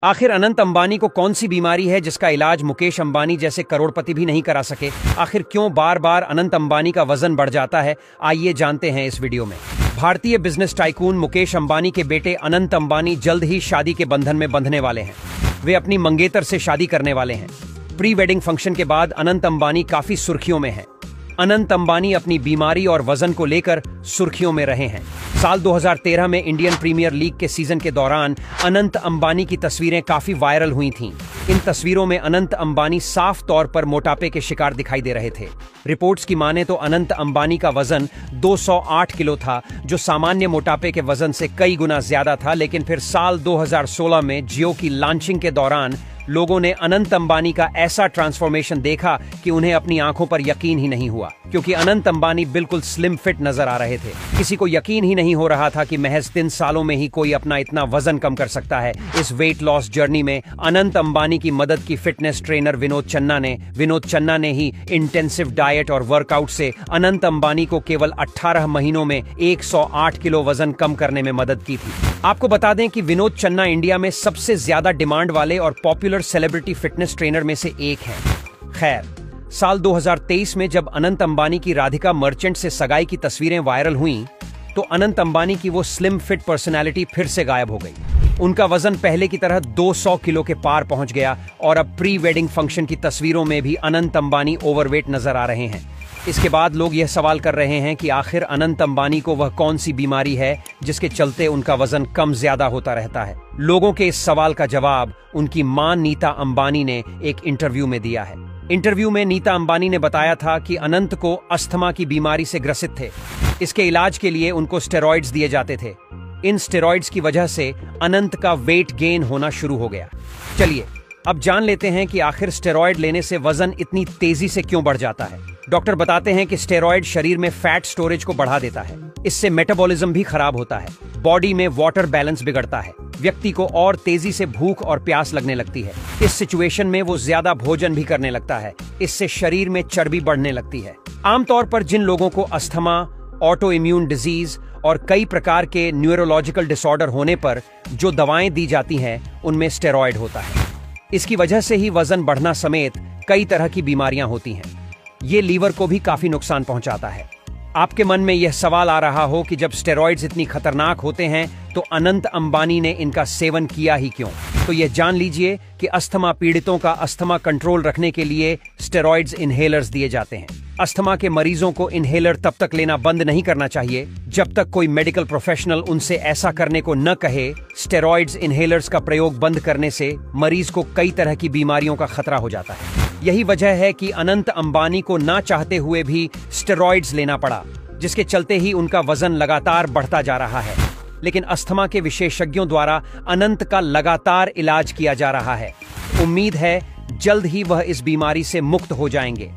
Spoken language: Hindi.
आखिर अनंत अंबानी को कौन सी बीमारी है जिसका इलाज मुकेश अंबानी जैसे करोड़पति भी नहीं करा सके? आखिर क्यों बार बार अनंत अंबानी का वजन बढ़ जाता है? आइए जानते हैं इस वीडियो में। भारतीय बिजनेस टाइकून मुकेश अंबानी के बेटे अनंत अंबानी जल्द ही शादी के बंधन में बंधने वाले हैं। वे अपनी मंगेतर से शादी करने वाले हैं। प्री वेडिंग फंक्शन के बाद अनंत अंबानी काफी सुर्खियों में हैं। अनंत अंबानी अपनी बीमारी और वजन को लेकर सुर्खियों में रहे हैं। साल 2013 में इंडियन प्रीमियर लीग के सीजन के दौरान अनंत अंबानी की तस्वीरें काफी वायरल हुई थीं। इन तस्वीरों में अनंत अंबानी साफ तौर पर मोटापे के शिकार दिखाई दे रहे थे। रिपोर्ट्स की माने तो अनंत अंबानी का वजन 208 किलो था, जो सामान्य मोटापे के वजन से कई गुना ज्यादा था। लेकिन फिर साल 2016 में जियो की लॉन्चिंग के दौरान लोगों ने अनंत अंबानी का ऐसा ट्रांसफॉर्मेशन देखा कि उन्हें अपनी आंखों पर यकीन ही नहीं हुआ, क्योंकि अनंत अंबानी बिल्कुल स्लिम फिट नजर आ रहे थे। किसी को यकीन ही नहीं हो रहा था कि महज 3 सालों में ही कोई अपना इतना वजन कम कर सकता है। इस वेट लॉस जर्नी में अनंत अंबानी की मदद की फिटनेस ट्रेनर विनोद चन्ना ने ही इंटेंसिव डाइट और वर्कआउट से अनंत अंबानी को केवल 18 महीनों में 108 किलो वजन कम करने में मदद की थी। आपको बता दें कि विनोद चन्ना इंडिया में सबसे ज्यादा डिमांड वाले और पॉपुलर सेलिब्रिटी फिटनेस ट्रेनर में से एक हैं। खैर, साल 2023 में जब अनंत अंबानी की राधिका मर्चेंट से सगाई की तस्वीरें वायरल हुईं, तो अनंत अंबानी की वो स्लिम फिट पर्सनालिटी फिर से गायब हो गई। उनका वजन पहले की तरह 200 किलो के पार पहुंच गया और अब प्री वेडिंग फंक्शन की तस्वीरों में भी अनंत अंबानी ओवरवेट नजर आ रहे हैं। इसके बाद लोग यह सवाल कर रहे हैं कि आखिर अनंत अंबानी को वह कौन सी बीमारी है जिसके चलते उनका वजन कम ज्यादा होता रहता है। लोगों के इस सवाल का जवाब उनकी मां नीता अंबानी ने एक इंटरव्यू में दिया है। इंटरव्यू में नीता अंबानी ने बताया था कि अनंत को अस्थमा की बीमारी से ग्रसित थे। इसके इलाज के लिए उनको स्टेरॉइड्स दिए जाते थे। इन स्टेरॉइड्स की वजह से अनंत का वेट गेन होना शुरू हो गया। चलिए अब जान लेते हैं कि आखिर स्टेरॉइड लेने से वजन इतनी तेजी से क्यों बढ़ जाता है। डॉक्टर बताते हैं कि स्टेरॉइड शरीर में फैट स्टोरेज को बढ़ा देता है। इससे मेटाबॉलिज्म भी खराब होता है। बॉडी में वाटर बैलेंस बिगड़ता है। व्यक्ति को और तेजी से भूख और प्यास लगने लगती है। इस सिचुएशन में वो ज्यादा भोजन भी करने लगता है। इससे शरीर में चर्बी बढ़ने लगती है। आमतौर पर जिन लोगों को अस्थमा, ऑटो इम्यून डिजीज और कई प्रकार के न्यूरोलॉजिकल डिसऑर्डर होने पर जो दवाएं दी जाती हैं, उनमें स्टेरॉइड होता है। इसकी वजह से ही वजन बढ़ना समेत कई तरह की बीमारियां होती हैं। ये लीवर को भी काफी नुकसान पहुंचाता है। आपके मन में यह सवाल आ रहा हो कि जब स्टेरॉइड्स इतनी खतरनाक होते हैं तो अनंत अंबानी ने इनका सेवन किया ही क्यों? तो यह जान लीजिए कि अस्थमा पीड़ितों का अस्थमा कंट्रोल रखने के लिए स्टेरॉइड्स इनहेलर्स दिए जाते हैं। अस्थमा के मरीजों को इनहेलर तब तक लेना बंद नहीं करना चाहिए जब तक कोई मेडिकल प्रोफेशनल उनसे ऐसा करने को न कहे। स्टेरॉइड्स इनहेलर्स का प्रयोग बंद करने से मरीज को कई तरह की बीमारियों का खतरा हो जाता है। यही वजह है कि अनंत अंबानी को ना चाहते हुए भी स्टेरॉइड्स लेना पड़ा, जिसके चलते ही उनका वजन लगातार बढ़ता जा रहा है। लेकिन अस्थमा के विशेषज्ञों द्वारा अनंत का लगातार इलाज किया जा रहा है। उम्मीद है जल्द ही वह इस बीमारी से मुक्त हो जाएंगे।